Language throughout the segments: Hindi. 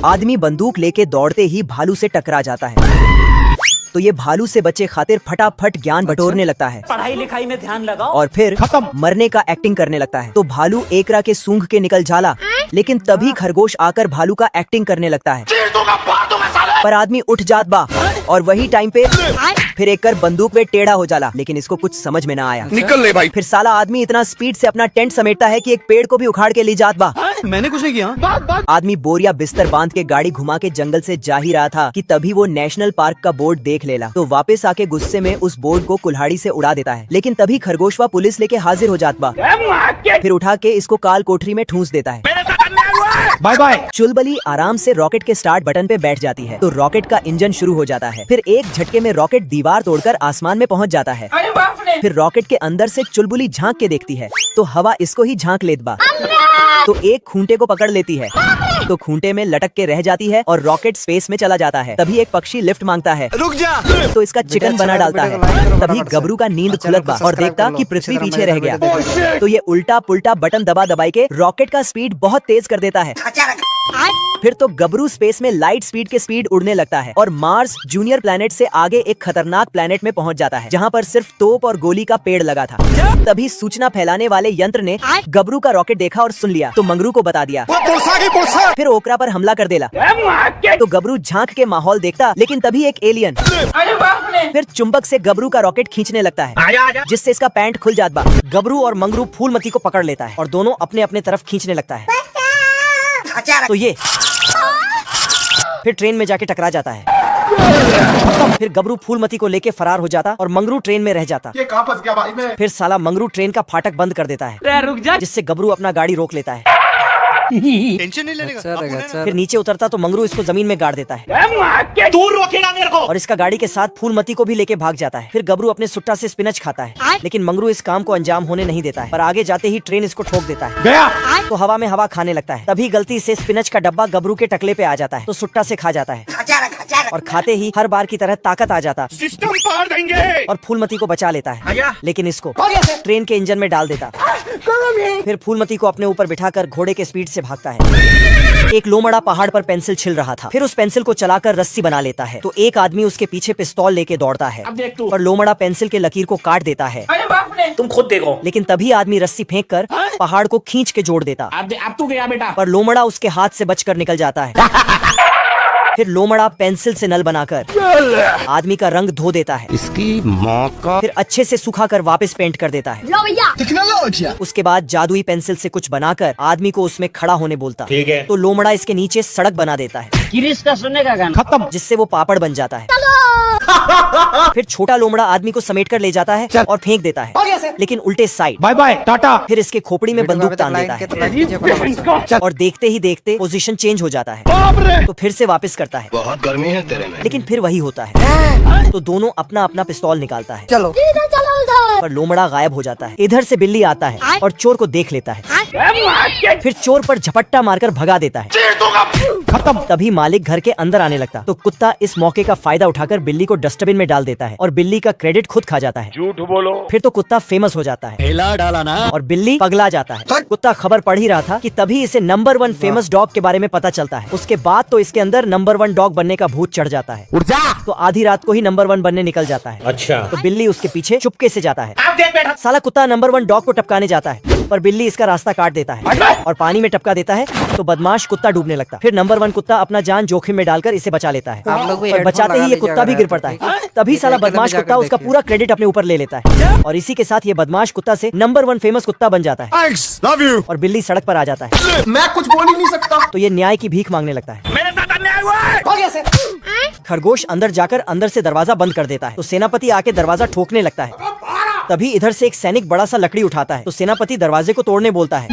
आदमी बंदूक लेके दौड़ते ही भालू से टकरा जाता है, तो ये भालू से बचे खातिर फटाफट ज्ञान बटोरने लगता है, पढ़ाई लिखाई में ध्यान लगाओ, और फिर मरने का एक्टिंग करने लगता है। तो भालू एकरा के सूंघ के निकल जाला, लेकिन तभी खरगोश आकर भालू का एक्टिंग करने लगता है। पर आदमी उठ जात बा, और वही टाइम पे फिर एक कर बंदूक में टेढ़ा हो जाला, लेकिन इसको कुछ समझ में ना आया। निकल ले भाई। फिर साला आदमी इतना स्पीड से अपना टेंट समेटता है कि एक पेड़ को भी उखाड़ के ले जात बा। मैंने कुछ नहीं किया। आदमी बोरिया बिस्तर बांध के गाड़ी घुमा के जंगल से जा ही रहा था कि तभी वो नेशनल पार्क का बोर्ड देख लेला, तो वापस आके गुस्से में उस बोर्ड को कुल्हाड़ी से उड़ा देता है। लेकिन तभी खरगोशवा पुलिस लेके हाजिर हो जात बा, फिर उठा के इसको काल कोठरी में ठूंस देता है। Bye bye. चुलबुली आराम से रॉकेट के स्टार्ट बटन पे बैठ जाती है, तो रॉकेट का इंजन शुरू हो जाता है। फिर एक झटके में रॉकेट दीवार तोड़कर आसमान में पहुंच जाता है। फिर रॉकेट के अंदर से चुलबुली झांक के देखती है, तो हवा इसको ही झांक लेत बा, तो एक खूंटे को पकड़ लेती है, तो खूंटे में लटक के रह जाती है और रॉकेट स्पेस में चला जाता है। तभी एक पक्षी लिफ्ट मांगता है, रुक जा। तो इसका चिकन बना डालता है। तभी गबरू का नींद खुलत बा और देखता कि पृथ्वी पीछे रह गया, तो ये उल्टा पुल्टा बटन दबा दबाई के रॉकेट का स्पीड बहुत तेज कर देता है। फिर तो गबरू स्पेस में लाइट स्पीड के स्पीड उड़ने लगता है और मार्स जूनियर प्लेनेट से आगे एक खतरनाक प्लेनेट में पहुंच जाता है, जहां पर सिर्फ तोप और गोली का पेड़ लगा था। तभी सूचना फैलाने वाले यंत्र ने गबरू का रॉकेट देखा और सुन लिया, तो मंगरू को बता दिया। फिर ओकरा पर हमला कर देला, तो गबरू झांक के माहौल देखता, लेकिन तभी एक एलियन फिर चुंबक से गबरू का रॉकेट खींचने लगता है, जिससे इसका पैंट खुल जात बा। गबरू और मंगरू फूलमती को पकड़ लेता है और दोनों अपने अपने तरफ खींचने लगता है, तो ये फिर ट्रेन में जाके टकरा जाता है। फिर गबरू फूलमती को लेके फरार हो जाता और मंगरू ट्रेन में रह जाता। ये कहाँ फंस गया भाई मैं? फिर साला मंगरू ट्रेन का फाटक बंद कर देता है, रुक जा, जिससे गबरू अपना गाड़ी रोक लेता है। टेंशन नहीं लेने का। फिर नीचे उतरता तो मंगरू इसको जमीन में गाड़ देता है, तू रोकेगा मेरे को। और इसका गाड़ी के साथ फूलमती को भी लेके भाग जाता है। फिर गबरू अपने सुट्टा से स्पिनच खाता है, लेकिन मंगरू इस काम को अंजाम होने नहीं देता है, पर आगे जाते ही ट्रेन इसको ठोक देता है, गया। तो हवा में हवा खाने लगता है। तभी गलती से स्पिनच का डब्बा गबरू के टकले पे आ जाता है, तो सुट्टा से खा जाता है, और खाते ही हर बार की तरह ताकत आ जाता सिस्टम पार देंगे। और फूलमती को बचा लेता है, लेकिन इसको ट्रेन के इंजन में डाल देता। फिर फूलमती को अपने ऊपर बिठाकर घोड़े के स्पीड से भागता है। एक लोमड़ा पहाड़ पर पेंसिल छिल रहा था, फिर उस पेंसिल को चलाकर रस्सी बना लेता है, तो एक आदमी उसके पीछे पिस्तौल लेके दौड़ता है, और लोमड़ा पेंसिल के लकीर को काट देता है। तुम खुद देखो। लेकिन तभी आदमी रस्सी फेंक कर पहाड़ को खींच के जोड़ देता, अब तू गया बेटा। पर लोमड़ा उसके हाथ से बचकर निकल जाता है। फिर लोमड़ा पेंसिल से नल बनाकर आदमी का रंग धो देता है, इसकी माँ का। फिर अच्छे से सुखाकर वापस पेंट कर देता है। उसके बाद जादुई पेंसिल से कुछ बनाकर आदमी को उसमें खड़ा होने बोलता है, तो लोमड़ा इसके नीचे सड़क बना देता है, गिरीश का सुनने का गाना खत्म। जिससे वो पापड़ बन जाता है। फिर छोटा लोमड़ा आदमी को समेट कर ले जाता है और फेंक देता है, लेकिन उल्टे साइड। Bye bye Tata. फिर इसके खोपड़ी में बंदूक तान देता है, और देखते ही देखते पोजीशन चेंज हो जाता है, तो फिर से वापस करता है। बहुत गर्मी है तेरे में। लेकिन फिर वही होता है, तो दोनों अपना अपना पिस्तौल निकालता है, चलो पर लोमड़ा गायब हो जाता है। इधर से बिल्ली आता है और चोर को देख लेता है, फिर चोर पर झपट्टा मारकर भगा देता है, खत्म। तभी मालिक घर के अंदर आने लगता, तो कुत्ता इस मौके का फायदा उठाकर बिल्ली को डस्टबिन में डाल देता है, और बिल्ली का क्रेडिट खुद खा जाता है। झूठ बोलो। फिर तो कुत्ता फेमस हो जाता है, हिला डाला ना। और बिल्ली पगला जाता है। कुत्ता खबर पढ़ ही रहा था कि तभी इसे नंबर 1 फेमस डॉग के बारे में पता चलता है। उसके बाद तो इसके अंदर नंबर 1 डॉग बनने का भूत चढ़ जाता है, तो आधी रात को ही नंबर 1 बनने निकल जाता है। अच्छा। तो बिल्ली उसके पीछे चुपके से जाता है। अब देख बेटा। साला कुत्ता नंबर 1 डॉग को टपकाने जाता है, पर बिल्ली इसका रास्ता काट देता है और पानी में टपका देता है, तो बदमाश कुत्ता डूबने लगता। फिर नंबर 1 कुत्ता अपना जान जोखिम में डालकर इसे बचा लेता है, आप लोग भी और बचाते ही ये कुत्ता भी गिर पड़ता है। तभी साला बदमाश कुत्ता उसका पूरा क्रेडिट अपने ऊपर ले लेता है, और इसी के साथ ये बदमाश कुत्ता से नंबर 1 फेमस कुत्ता बन जाता है। Love you. और बिल्ली सड़क पर आ जाता है, मैं कुछ बोल ही नहीं सकता। तो ये न्याय की भीख मांगने लगता है। मेरे साथ अन्याय हुआ है। खरगोश अंदर जाकर अंदर से दरवाजा बंद कर देता है, तो सेनापति आके दरवाजा ठोकने लगता है। तभी इधर से एक सैनिक बड़ा सा लकड़ी उठाता है, तो सेनापति दरवाजे को तोड़ने बोलता है,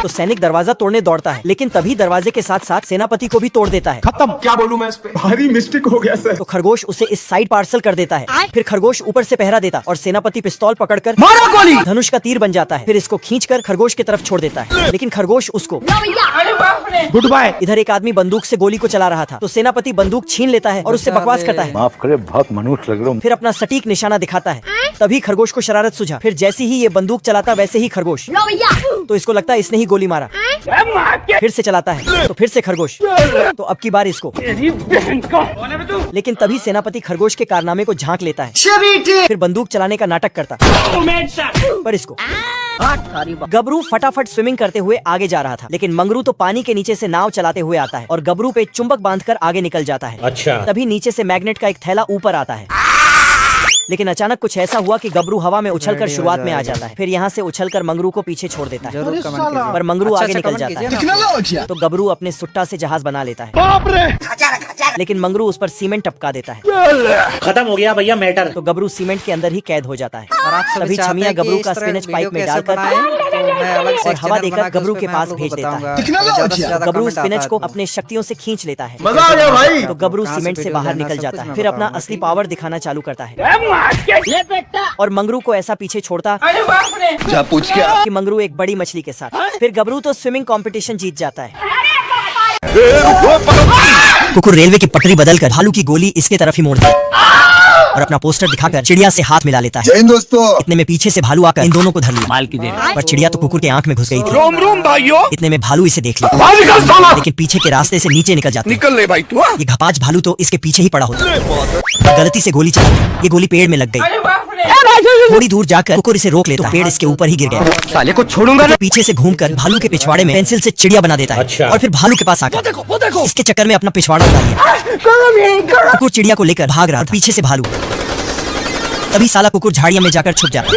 तो सैनिक दरवाजा तोड़ने दौड़ता है, लेकिन तभी दरवाजे के साथ साथ सेनापति को भी तोड़ देता है। खत्म। क्या बोलूं मैं इस पे? भारी मिस्टेक हो गया सर। तो खरगोश उसे इस साइड पार्सल कर देता है। फिर खरगोश ऊपर से पहरा देता और सेनापति पिस्तौल पकड़कर मारो गोली। धनुष का तीर बन जाता है। फिर इसको खींचकर खरगोश की तरफ छोड़ देता है, लेकिन खरगोश उसको। Good bye. इधर एक आदमी बंदूक से गोली को चला रहा था, तो सेनापति बंदूक छीन लेता है और उससे बकवास करता है। माफ करे, बहुत मनुष्य लग रहा हूँ। फिर अपना सटीक निशाना दिखाता है तभी खरगोश को शरारत सूझा। फिर जैसे ही ये बंदूक चलाता वैसे ही खरगोश, तो इसको लगता है इसने ही गोली मारा। फिर से चलाता है तो फिर से खरगोश, तो अब की बार इसको। लेकिन तभी सेनापति खरगोश के कारनामे को झांक लेता है, फिर बंदूक चलाने का नाटक करता, पर इसको। गबरू फटाफट स्विमिंग करते हुए आगे जा रहा था, लेकिन मंगरू तो पानी के नीचे से नाव चलाते हुए आता है और गबरू पे चुंबक बांधकर आगे निकल जाता है। अच्छा। तभी नीचे से मैग्नेट का एक थैला ऊपर आता है, लेकिन अचानक कुछ ऐसा हुआ कि गबरू हवा में उछलकर शुरुआत में आ जाता है। फिर यहाँ से उछलकर मंगरू को पीछे छोड़ देता है, पर मंगरू आगे निकल जाता है। तो गबरू अपने सुट्टा से जहाज बना लेता है, लेकिन मंगरू उस पर सीमेंट टपका देता है। खत्म हो गया भैया मैटर। तो गबरू सीमेंट के अंदर ही कैद हो जाता है। तभी छमिया गबरू का स्पिनच पाइप में डालकर और हवा देकर गबरू के पास भेज देता है। गबरू स्पिनच को अपने शक्तियों से खींच लेता है। मजा आ गया भाई। तो गबरू सीमेंट से बाहर निकल जाता है, फिर अपना असली पावर दिखाना चालू करता है और मंगरू को ऐसा पीछे छोड़ता जा पूछ क्या कि मंगरू एक बड़ी मछली के साथ। फिर गबरू तो स्विमिंग कंपटीशन जीत जाता है। कुकुर रेलवे की पटरी बदलकर भालू की गोली इसके तरफ ही मोड़ दी और अपना पोस्टर दिखाकर चिड़िया से हाथ मिला लेता है। जय हिंद दोस्तों। इतने में पीछे से भालू आकर इन दोनों को धर लिया। माल की देर। पर चिड़िया तो कुकुर के आंख में घुस गई थी। रोम रोम भाइयों। इतने में भालू इसे देख लिया, लेकिन पीछे के रास्ते से नीचे निकल जाता है। निकल ले भाई तू। ये घपाच भालू तो इसके पीछे ही पड़ा होता। गलती से गोली चला दी, ये गोली पेड़ में लग गई। थोड़ी दूर जाकर कुकुर इसे रोक ले तो पेड़ इसके ऊपर ही गिर गया। साले को छोड़ूंगा ना। पीछे से घूमकर भालू के पिछवाड़े में पेंसिल से चिड़िया बना देता है। अच्छा। और फिर भालू के पास आकर इसके चक्कर में अपना पिछवाड़ा उड़ा लिया। कुकुर चिड़िया को लेकर भाग रहा था, पीछे से भालू। तभी साला कुकुर झाड़ियों में जाकर छुप जाता है।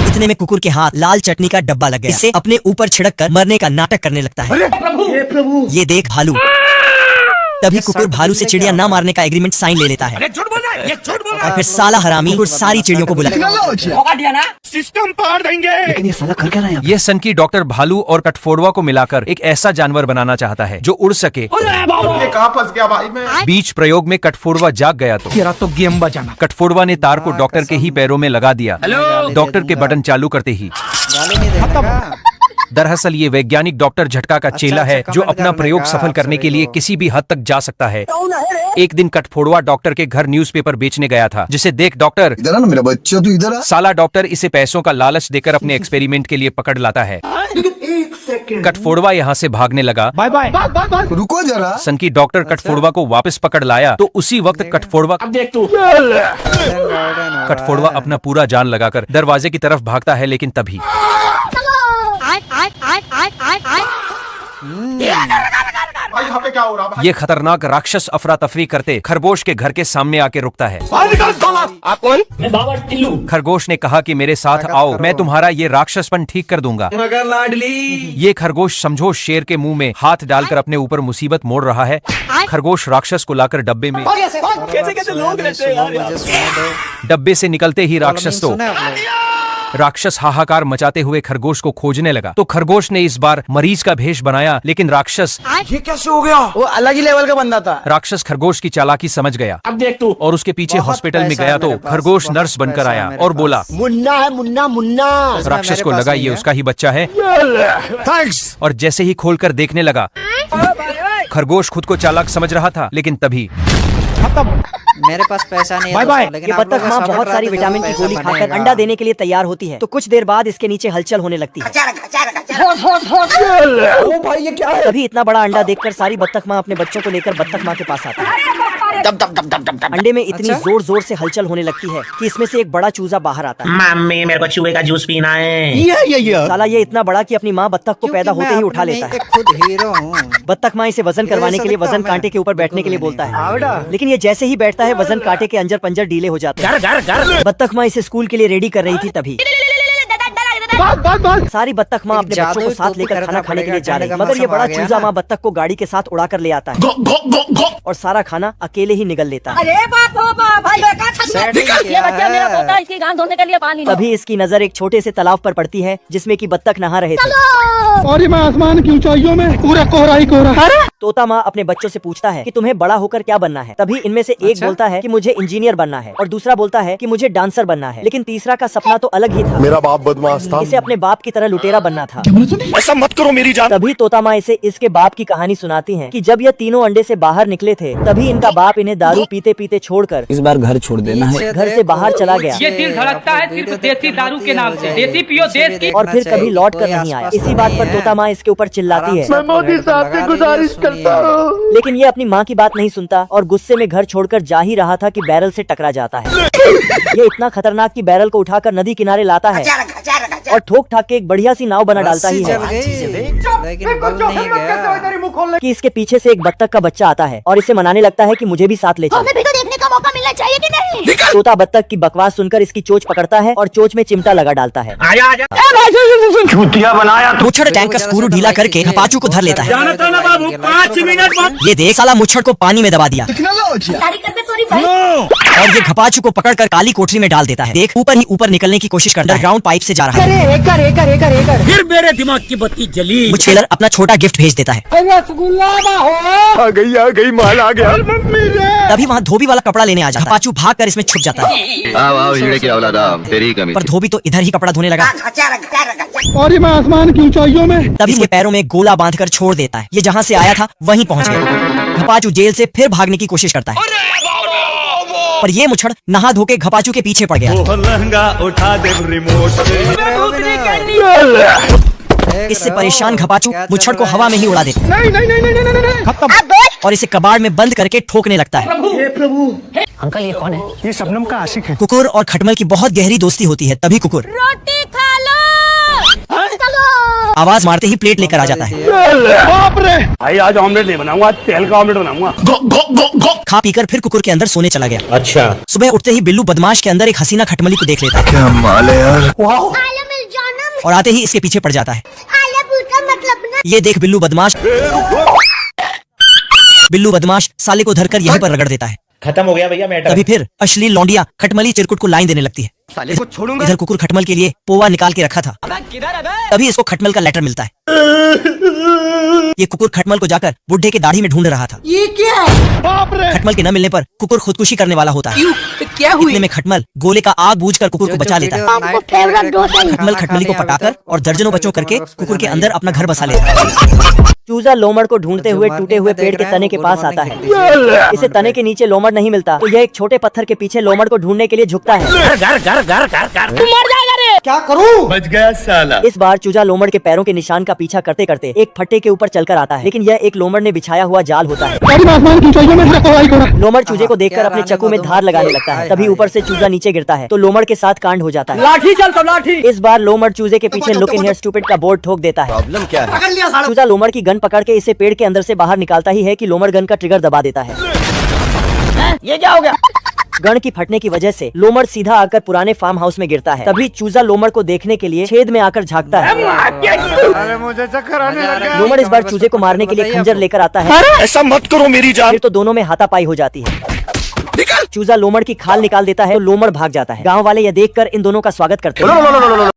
इतने में कुकुर के हाथ लाल चटनी का डब्बा लग गया। इससे अपने ऊपर छिड़क कर मरने का नाटक करने लगता है। ये देख भालू। तभी कुकुर भालू से चिड़िया न मारने का एग्रीमेंट साइन ले लेता है और फिर साला हरामी कुकुर सारी चिड़ियों को बुलाता। सिस्टम पार देंगे। लेकिन ये साला कर क्या रहा है? ये सनकी डॉक्टर भालू और कठफोड़वा को मिलाकर एक ऐसा जानवर बनाना चाहता है जो उड़ सके। ये कहाँ फंस गया भाई मैं। बीच प्रयोग में कठफोड़वा जाग गया तो तेरा तो गेम बजाना। कठफोड़वा ने तार को डॉक्टर के ही पैरों में लगा दिया। डॉक्टर के बटन चालू करते ही दरअसल ये वैज्ञानिक डॉक्टर झटका का चेला है जो अपना प्रयोग सफल करने के लिए किसी भी हद तक जा सकता है। एक दिन कठफोड़वा डॉक्टर के घर न्यूज़पेपर बेचने गया था, जिसे देख डॉक्टर इधर आ ना मेरा बच्चा, तू इधर आ। साला डॉक्टर इसे पैसों का लालच देकर अपने एक्सपेरिमेंट के लिए पकड़ लाता है। कठफोड़वा यहाँ से भागने लगा। Bye bye. रुको जरा। सनकी डॉक्टर कठफोड़वा को वापस पकड़ लाया तो उसी वक्त कठफोड़वा अपना पूरा जान लगाकर दरवाजे की तरफ भागता है, लेकिन तभी भाई यहाँ पे क्या हो रहा है? ये खतरनाक राक्षस अफरा तफरी करते खरगोश के घर के सामने आके रुकता है। आप कौन? मैं बाबा टिल्लू। खरगोश ने कहा कि मेरे साथ आओ, मैं तुम्हारा ये राक्षसपन ठीक कर दूंगा। मगर लाडली। ये खरगोश समझो शेर के मुंह में हाथ डालकर अपने ऊपर मुसीबत मोड़ रहा है। खरगोश राक्षस को लाकर डब्बे में कैसे लोग रहते हैं यार। डब्बे से निकलते ही राक्षस हाहाकार मचाते हुए खरगोश को खोजने लगा। तो खरगोश ने इस बार मरीज का भेष बनाया, लेकिन राक्षस ये कैसे हो गया? वो अलग ही लेवल का बंदा था। राक्षस खरगोश की चालाकी समझ गया। अब देख तू। और उसके पीछे हॉस्पिटल में गया तो खरगोश नर्स बनकर आया और बोला, मुन्ना है मुन्ना मुन्ना। राक्षस को लगा ये उसका ही बच्चा है। थैंक्स। और जैसे ही खोलकर देखने लगा, खरगोश खुद को चालाक समझ रहा था, लेकिन तभी मेरे पास पैसा नहीं है बाय बाय। दोस्तों, लेकिन ये आप बत्तख लोग माँ का बहुत सफर सारी रहा तो विटामिन की पैसा गोली खाकर बनेगा। अंडा देने के लिए तैयार होती है। तो कुछ देर बाद इसके नीचे हलचल होने लगती है। ओ भाई ये क्या है? तभी इतना बड़ा अंडा देखकर सारी बत्तख माँ अपने बच्चों को लेकर बत्तख माँ के पास आती है। अंडे में इतनी जोर जोर से हलचल होने लगती है कि इसमें से एक बड़ा चूजा बाहर आता है। मम्मी मेरे को चूहे का जूस पीना है। ये साला ये इतना बड़ा कि अपनी माँ बत्तख को पैदा क्योंकि होते मैं ही उठा अपने लेता है। एक खुद हीरो हूँ। बत्तख माँ इसे वजन करवाने के लिए वजन कांटे के ऊपर बैठने के लिए बोलता है, लेकिन ये जैसे ही बैठता है वजन कांटे के अंजर पंजर ढीले हो जाते हैं। बत्तख माँ इसे स्कूल के लिए रेडी कर रही थी, तभी सारी बत्तख माँ अपने बच्चों को साथ लेकर खाना खाने के लिए जा रही, मगर ये बड़ा चूजा माँ बत्तख को गाड़ी के साथ उड़ा कर ले आता है और सारा खाना अकेले ही निगल लेता है। अरे बाप रे बाप, भाई बेकार सेट ये बच्चा मेरा पोता है, इसकी गांड धोने के लिए पानी तभी इसकी नजर एक छोटे से तालाब पर पड़ती है जिसमें कि बत्तख नहा रहे थे। सॉरी मैं आसमान की ऊंचाइयों में पूरा कोहरा ही कोहरा। तोता माँ अपने बच्चों से पूछता है कि तुम्हें बड़ा होकर क्या बनना है। तभी इनमें से एक बोलता है कि मुझे इंजीनियर बनना है और दूसरा बोलता है कि मुझे डांसर बनना है, लेकिन तीसरा का सपना तो अलग ही था। मेरा बाप बदमाश था। इसे अपने बाप की तरह लुटेरा बनना था। ऐसा मत करो मेरी जान। तभी तोता माँ इसे इसके बाप की कहानी सुनाती है कि जब ये तीनों अंडे से बाहर निकले थे तभी इनका बाप इन्हें दारू पीते पीते छोड़कर इस बार घर छोड़ देना। पीछे घर से देखो, बाहर चला गया। ये दिल धड़कता है सिर्फ वीडियो देसी देखना दारू मत के नाम हो से। जाए। देसी पियो पीछे देश भी की। और फिर देखना कभी चाहिए, लौट कर कोई नहीं आया। आसपास इसी बात पर नहीं है। तोता माँ इसके ऊपर चिल्लाती है, मैं मोदी साहब से गुजारिश करता हूँ, लेकिन ये अपनी माँ की बात नहीं सुनता और गुस्से में घर छोड़कर जा ही रहा था कि बैरल से टकरा जाता है। ये इतना खतरनाक कि बैरल को उठाकर नदी किनारे लाता है और ठोक ठाक के एक बढ़िया सी नाव बना डालता ही रस्सी है जल गई, लेकिन बल नहीं गया। कि इसके पीछे से एक बत्तख का बच्चा आता है और इसे मनाने लगता है कि मुझे भी साथ ले चल। हमें भी तो देखने का मौका मिलना चाहिए कि नहीं? तोता बत्तख की बकवास सुनकर इसकी चोंच पकड़ता है और चोंच में चिमटा लगा डालता है। आजा आजा मुच्छड़ टैंक का स्क्रू ढीला करके खपाचू को धर लेता है। बाबू 5 मिनट ये देख साला मुच्छड़ को पानी में दबा दिया तारीख करते सॉरी भाई। और ये खपाचू को पकड़कर काली कोठरी में डाल देता है। देख ऊपर ही ऊपर निकलने की कोशिश करता है। ग्राउंड पाइप से जा रहा है। फिर मेरे दिमाग की बत्ती जली। मुझेलर अपना छोटा गिफ्ट भेज देता है। आ गई माल आ गया। तभी वहाँ धोबी वाला कपड़ा लेने आ जाता है। खपाचू भाग कर इसमें छुप जाता है, आओ हीरे की औलादा, तेरी कमी पर धोबी तो इधर ही कपड़ा धोने लगा। और ये मैं आसमान की ऊंचाइयों में। तभी इसके पैरों में गोला बांधकर छोड़ देता है। ये जहाँ से आया था वहीं पहुँच गया। खपाचू जेल से फिर भागने की कोशिश करता है, पर ये मुच्छड़ नहा धो के खपाचू के पीछे पड़ गया। इससे परेशान खपाचू मुच्छड़ को हवा में ही उड़ा देता है और इसे कबाड़ में बंद करके ठोकने लगता है। अंकल ये कौन है? ये शबनम का आशिक है। कुकुर और खटमल की बहुत गहरी दोस्ती होती है। तभी कुकुर रोटी खा लो। चलो। आवाज मारते ही प्लेट लेकर आ जाता है। बाप रे। भाई आज ऑमलेट नहीं बनाऊंगा, आज तेल का ऑमलेट बनाऊंगा। खा पीकर फिर कुकुर के अंदर सोने चला गया। अच्छा सुबह उठते ही बिल्लू बदमाश के अंदर एक हसीना खटमली को देख लेता है क्या माल है यार। और आते ही इसके पीछे पड़ जाता है। मतलब ये देख बिल्लू बदमाश साले को धरकर यहीं पर रगड़ देता है। खत्म हो गया भैया मैटर। तभी फिर अश्लील लौंडिया खटमली चिरकुट को लाइन देने लगती है। साले को छोड़ूंगा। इधर कुकुर खटमल के लिए पोवा निकाल के रखा था। तभी इसको खटमल का लेटर मिलता है। ये कुकुर खटमल को जाकर बुढ़े के दाढ़ी में ढूंढ रहा था। ये क्या है? बाप रे। खटमल के न मिलने पर कुकुर खुदकुशी करने वाला होता है। क्या इतने में खटमल गोले का आग बूझकर कुकुर को बचा लेता है। आपको फेवरेट डोसा ही। खटमल खटमली को पटाकर और दर्जनों बच्चों करके कुकुर के अंदर अपना घर बसा लेता है। चूजा लोमड़ को ढूंढते हुए टूटे हुए पेड़ के तने के पास आता है। इसे तने के नीचे लोमड़ नहीं मिलता तो यह एक छोटे पत्थर के पीछे लोमड़ को ढूंढने के लिए झुकता है। तू मर जाएगा रे। क्या करूं? बच गया साला। इस बार चूजा लोमड़ के पैरों के निशान का पीछा करते करते एक फट्टे के ऊपर चलकर आता है, लेकिन यह एक लोमड़ ने बिछाया हुआ जाल होता है। और मैं आसमान की ऊंचाइयों में कोराई कोरा। लोमड़ चूजे को देखकर अपने चक्कू में धार लगाने लगता है। तभी ऊपर से चूजा नीचे गिरता है तो लोमड़ के साथ कांड हो जाता है। लाठी चल तो लाठी। इस बार लोमड़ चूजे के पीछे लुक इन हियर स्टूपिड का बोर्ड ठोक देता है। प्रॉब्लम क्या है? चूजा लोमड़ की गन पकड़ के इसे पेड़ के अंदर से बाहर निकालता ही है कि लोमड़ गन का ट्रिगर दबा देता है। ये क्या हो गया? गन की फटने की वजह से लोमड़ सीधा आकर पुराने फार्म हाउस में गिरता है। तभी चूजा लोमड़ को देखने के लिए छेद में आकर झांकता है। अरे मुझे चक्कर आने लगा। लोमड़ इस बार चूजे को मारने के लिए खंजर लेकर आता है। ऐसा मत करो मेरी जान। फिर तो दोनों में हाथापाई हो जाती है। चूजा लोमड़ की खाल निकाल देता है तो लोमड़ भाग जाता है। गांव वाले यह देखकर इन दोनों का स्वागत करते हैं।